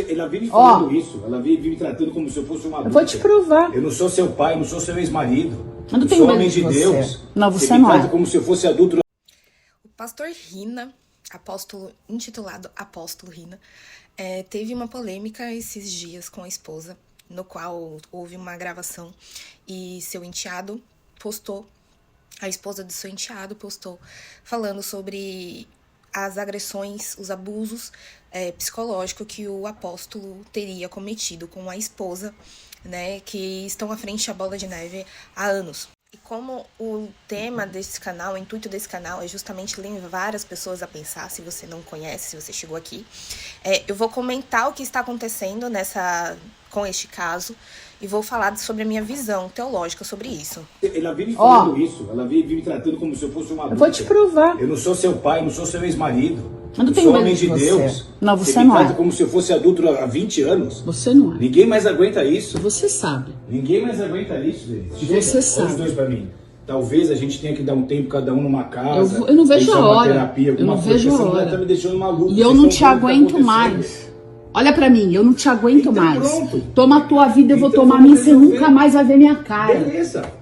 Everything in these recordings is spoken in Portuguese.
Ela vive falando isso, ela vive me tratando como se eu fosse uma adulta. Eu vou te provar. Eu não sou seu pai, eu não sou seu ex-marido. Eu não Eu tenho sou medo homem de de você. Deus. Não, você me não trata é. como se eu fosse adulto. O pastor Rina, apóstolo intitulado Apóstolo Rina, teve uma polêmica esses dias com a esposa, no qual houve uma gravação e seu enteado postou, a esposa do seu enteado postou, falando sobre as agressões, os abusos psicológicos que o apóstolo teria cometido com a esposa, né, que estão à frente da Bola de Neve há anos. E como o tema desse canal, o intuito desse canal é justamente levar as pessoas a pensar, se você não conhece, se você chegou aqui, eu vou comentar o que está acontecendo com este caso e vou falar sobre a minha visão teológica sobre isso. Ela vive falando isso, ela vive me tratando como se eu fosse uma adulta. Eu vou te provar. Eu não sou seu pai, eu não sou seu ex-marido. Eu não Eu tenho sou medo homem de de você. Deus. Não, você me não trata é. como se eu fosse adulto há 20 anos. Você não é. Ninguém mais aguenta isso. Você sabe. Ninguém mais aguenta isso, Denise. Você Olha sabe. os dois pra mim. Talvez a gente tenha que dar um tempo cada um numa casa. Eu não vejo pensar a uma hora. terapia, Eu não alguma coisa. vejo a Essa mulher hora. tá me deixando maluco. E eu Vocês não estão te vendo o que tá aguento acontecendo. mais. Olha pra mim, eu não te aguento Então mais. pronto. Toma a tua vida, eu vou Então tomar a vamos minha, você resolver. nunca mais vai ver minha cara. Beleza.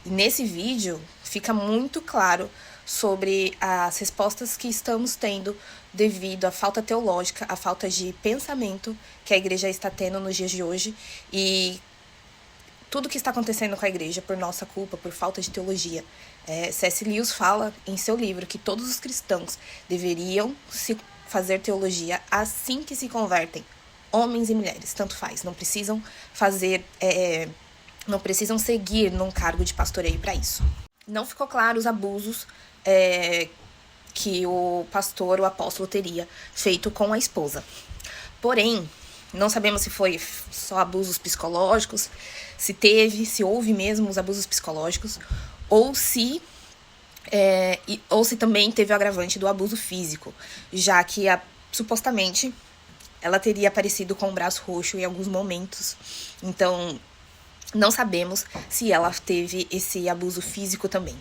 E nesse vídeo fica muito claro sobre as respostas que estamos tendo devido à falta teológica, à falta de pensamento que a igreja está tendo nos dias de hoje e tudo que está acontecendo com a igreja por nossa culpa, por falta de teologia. C.S. Lewis fala em seu livro que todos os cristãos deveriam se fazer teologia assim que se convertem, homens e mulheres, tanto faz, não precisam fazer, não precisam seguir num cargo de pastoreio para isso. Não ficou claro os abusos que o pastor, o apóstolo, teria feito com a esposa. Porém, não sabemos se foi só abusos psicológicos, se houve mesmo os abusos psicológicos, ou se também teve o agravante do abuso físico, já que supostamente ela teria aparecido com o braço roxo em alguns momentos. Então, não sabemos se ela teve esse abuso físico também.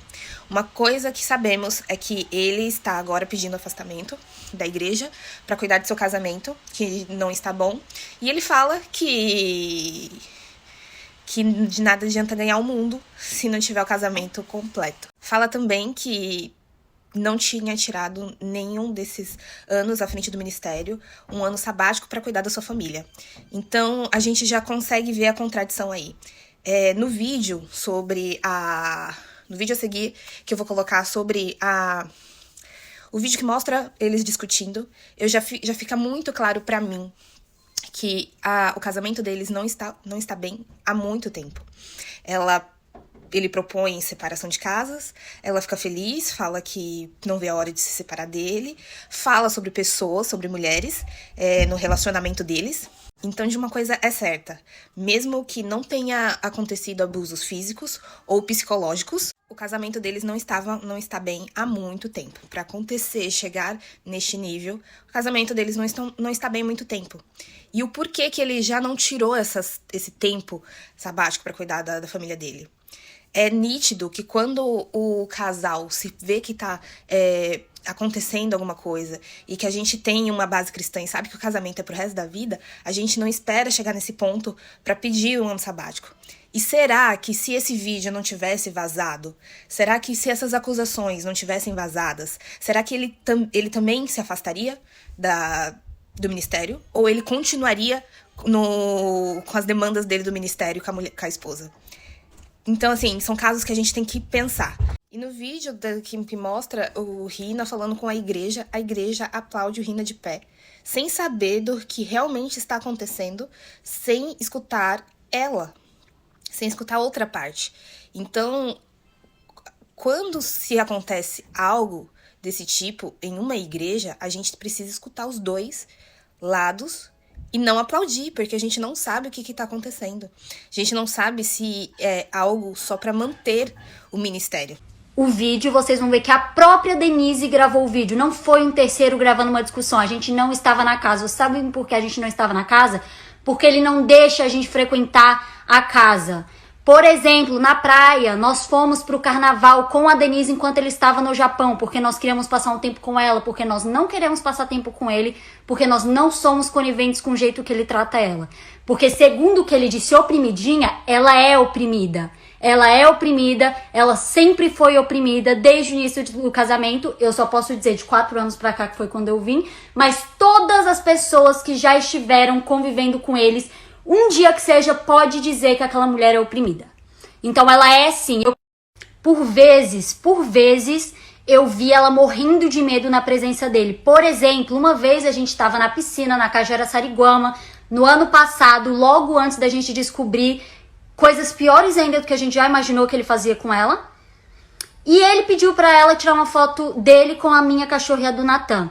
Uma coisa que sabemos é que ele está agora pedindo afastamento da igreja para cuidar de seu casamento, que não está bom. E ele fala que de nada adianta ganhar o mundo se não tiver o casamento completo. Fala também que não tinha tirado nenhum desses anos à frente do ministério, um ano sabático para cuidar da sua família. Então, a gente já consegue ver a contradição aí. No vídeo no vídeo a seguir, que eu vou colocar sobre o vídeo que mostra eles discutindo, já fica muito claro para mim que o casamento deles não está bem há muito tempo. Ele propõe separação de casas, ela fica feliz, fala que não vê a hora de se separar dele, fala sobre pessoas, sobre mulheres, no relacionamento deles. Então, de uma coisa é certa, mesmo que não tenha acontecido abusos físicos ou psicológicos, o casamento deles não está bem há muito tempo. Para acontecer, chegar neste nível, o casamento deles não está bem há muito tempo. E o porquê que ele já não tirou esse tempo sabático para cuidar da família dele? É nítido que quando o casal se vê que está acontecendo alguma coisa e que a gente tem uma base cristã e sabe que o casamento é pro resto da vida, a gente não espera chegar nesse ponto para pedir um ano sabático. E será que se esse vídeo não tivesse vazado, será que se essas acusações não tivessem vazadas, será que ele também se afastaria do ministério? Ou ele continuaria com as demandas dele do ministério com a esposa? Então, assim, são casos que a gente tem que pensar. E no vídeo que mostra o Rina falando com a igreja aplaude o Rina de pé, sem saber do que realmente está acontecendo, sem escutar ela, sem escutar outra parte. Então, quando se acontece algo desse tipo em uma igreja, a gente precisa escutar os dois lados e não aplaudir, porque a gente não sabe o que está acontecendo. A gente não sabe se é algo só para manter o ministério. O vídeo, vocês vão ver que a própria Denise gravou o vídeo. Não foi um terceiro gravando uma discussão. A gente não estava na casa. Vocês sabem por que a gente não estava na casa? Porque ele não deixa a gente frequentar a casa. Por exemplo, na praia, nós fomos pro carnaval com a Denise enquanto ele estava no Japão, porque nós queríamos passar um tempo com ela, porque nós não queremos passar tempo com ele, porque nós não somos coniventes com o jeito que ele trata ela. Porque segundo o que ele disse, oprimidinha, ela é oprimida. Ela é oprimida, ela sempre foi oprimida desde o início do casamento. Eu só posso dizer de 4 anos pra cá, que foi quando eu vim. Mas todas as pessoas que já estiveram convivendo com eles, um dia que seja, pode dizer que aquela mulher é oprimida. Então ela é sim. Por vezes, eu vi ela morrendo de medo na presença dele. Por exemplo, uma vez a gente estava na piscina, na Cajara-Sariguama, no ano passado, logo antes da gente descobrir coisas piores ainda do que a gente já imaginou que ele fazia com ela. E ele pediu pra ela tirar uma foto dele com a minha cachorra e a do Natan.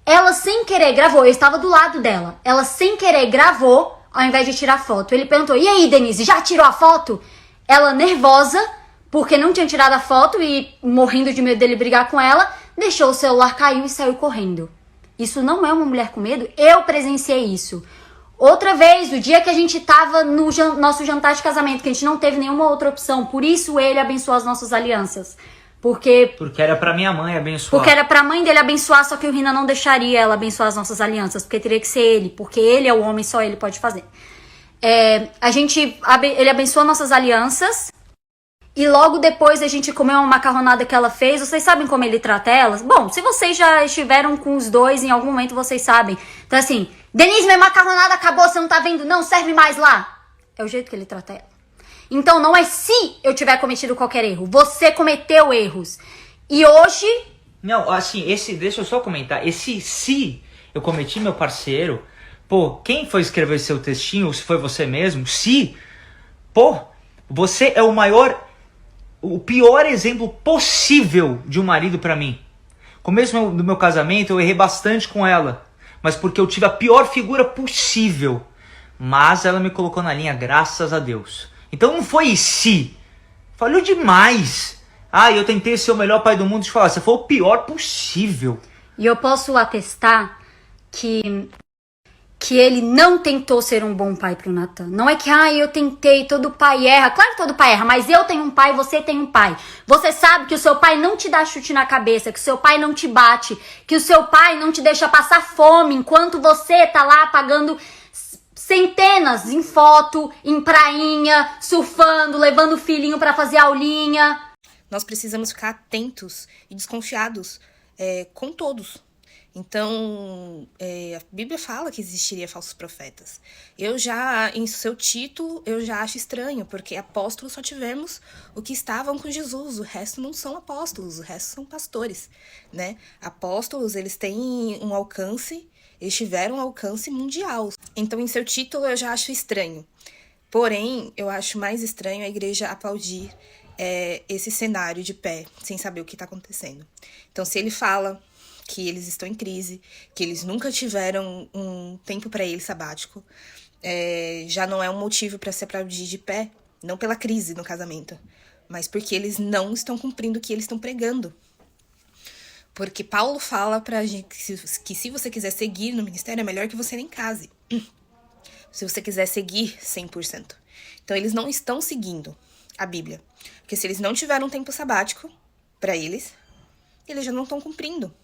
Ela sem querer gravou, eu estava do lado dela. Ela sem querer gravou ao invés de tirar foto. Ele perguntou, e aí Denise, já tirou a foto? Ela nervosa, porque não tinha tirado a foto e morrendo de medo dele brigar com ela, deixou o celular, caiu e saiu correndo. Isso não é uma mulher com medo? Eu presenciei isso. Outra vez, o dia que a gente tava no nosso jantar de casamento, que a gente não teve nenhuma outra opção, por isso ele abençoou as nossas alianças. Porque era pra minha mãe abençoar. Porque era pra mãe dele abençoar, só que o Rina não deixaria ela abençoar as nossas alianças, porque teria que ser ele, porque ele é o homem, só ele pode fazer. Ele abençoou nossas alianças, e logo depois a gente comeu uma macarronada que ela fez. Vocês sabem como ele trata elas? Bom, se vocês já estiveram com os dois, em algum momento vocês sabem. Então assim, Denise, minha macarronada acabou, você não tá vendo? Não, serve mais lá. É o jeito que ele trata ela. Então não é se eu tiver cometido qualquer erro. Você cometeu erros. E hoje... Não, assim, deixa eu só comentar. Esse se eu cometi, meu parceiro... Pô, quem foi escrever seu textinho? Se foi você mesmo? Se... Pô, você é o pior exemplo possível de um marido pra mim. Começo do meu casamento, eu errei bastante com ela. Mas porque eu tive a pior figura possível. Mas ela me colocou na linha, graças a Deus. Então não foi se. Falhou demais. Eu tentei ser o melhor pai do mundo. Te falar, você foi o pior possível. E eu posso atestar que ele não tentou ser um bom pai pro Natan. Não é que, eu tentei, todo pai erra. Claro que todo pai erra, mas eu tenho um pai, você tem um pai. Você sabe que o seu pai não te dá chute na cabeça, que o seu pai não te bate, que o seu pai não te deixa passar fome enquanto você tá lá pagando centenas em foto, em prainha, surfando, levando o filhinho pra fazer aulinha. Nós precisamos ficar atentos e desconfiados com todos. Então, a Bíblia fala que existiria falsos profetas. Em seu título, eu já acho estranho, porque apóstolos só tivemos o que estavam com Jesus, o resto não são apóstolos, o resto são pastores, né? Apóstolos, eles têm um alcance, eles tiveram um alcance mundial. Então, em seu título, eu já acho estranho. Porém, eu acho mais estranho a igreja aplaudir esse cenário de pé, sem saber o que está acontecendo. Então, se ele fala que eles estão em crise, que eles nunca tiveram um tempo para ele sabático, já não é um motivo para se aplaudir de pé, não pela crise no casamento, mas porque eles não estão cumprindo o que eles estão pregando. Porque Paulo fala pra gente que se você quiser seguir no ministério, é melhor que você nem case. Se você quiser seguir 100%. Então, eles não estão seguindo a Bíblia. Porque se eles não tiveram um tempo sabático para eles já não estão cumprindo.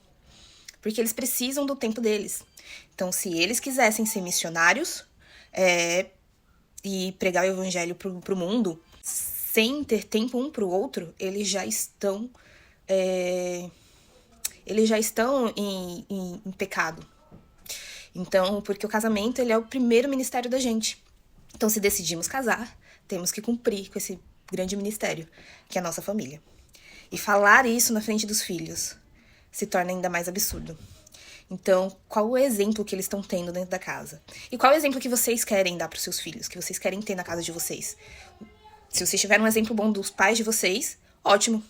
Porque eles precisam do tempo deles. Então, se eles quisessem ser missionários e pregar o evangelho pro mundo, sem ter tempo um pro outro, eles já estão em pecado. Então, porque o casamento, ele é o primeiro ministério da gente. Então, se decidimos casar, temos que cumprir com esse grande ministério, que é a nossa família. E falar isso na frente dos filhos se torna ainda mais absurdo. Então, qual o exemplo que eles estão tendo dentro da casa? E qual o exemplo que vocês querem dar para os seus filhos, que vocês querem ter na casa de vocês? Se vocês tiveram um exemplo bom dos pais de vocês, ótimo.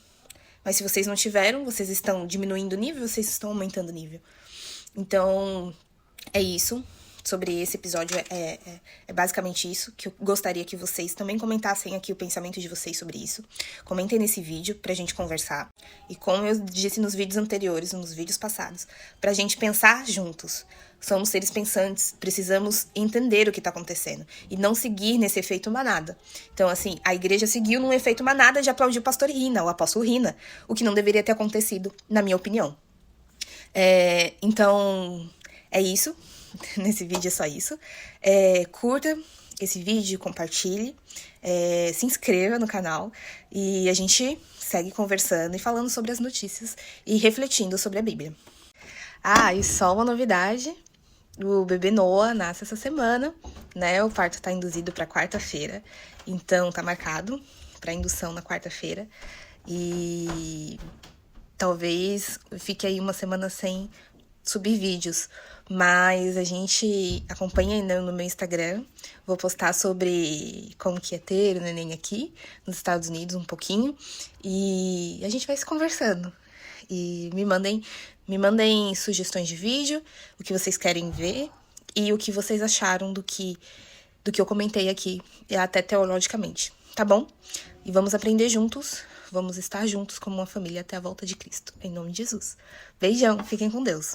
Mas se vocês não tiveram, vocês estão diminuindo o nível, vocês estão aumentando o nível. Então, é isso. sobre esse episódio é basicamente isso, que eu gostaria que vocês também comentassem aqui o pensamento de vocês sobre isso. Comentem nesse vídeo pra gente conversar. E como eu disse nos vídeos anteriores, nos vídeos passados, pra gente pensar juntos. Somos seres pensantes, precisamos entender o que tá acontecendo e não seguir nesse efeito manada. Então, assim, a igreja seguiu num efeito manada de aplaudir o pastor Rina, o apóstolo Rina, o que não deveria ter acontecido, na minha opinião. Então, é isso. Nesse vídeo é só isso. Curta esse vídeo, compartilhe, se inscreva no canal e a gente segue conversando e falando sobre as notícias e refletindo sobre a Bíblia. E só uma novidade, o bebê Noah nasce essa semana, né? O parto tá induzido para quarta-feira, então tá marcado para indução na quarta-feira e talvez fique aí uma semana sem subir vídeos, mas a gente acompanha ainda no meu Instagram. Vou postar sobre como que é ter o neném aqui nos Estados Unidos um pouquinho e a gente vai se conversando. E me mandem sugestões de vídeo, o que vocês querem ver e o que vocês acharam do que eu comentei aqui, até teologicamente, tá bom? E vamos aprender juntos, vamos estar juntos como uma família até a volta de Cristo, em nome de Jesus. Beijão, fiquem com Deus.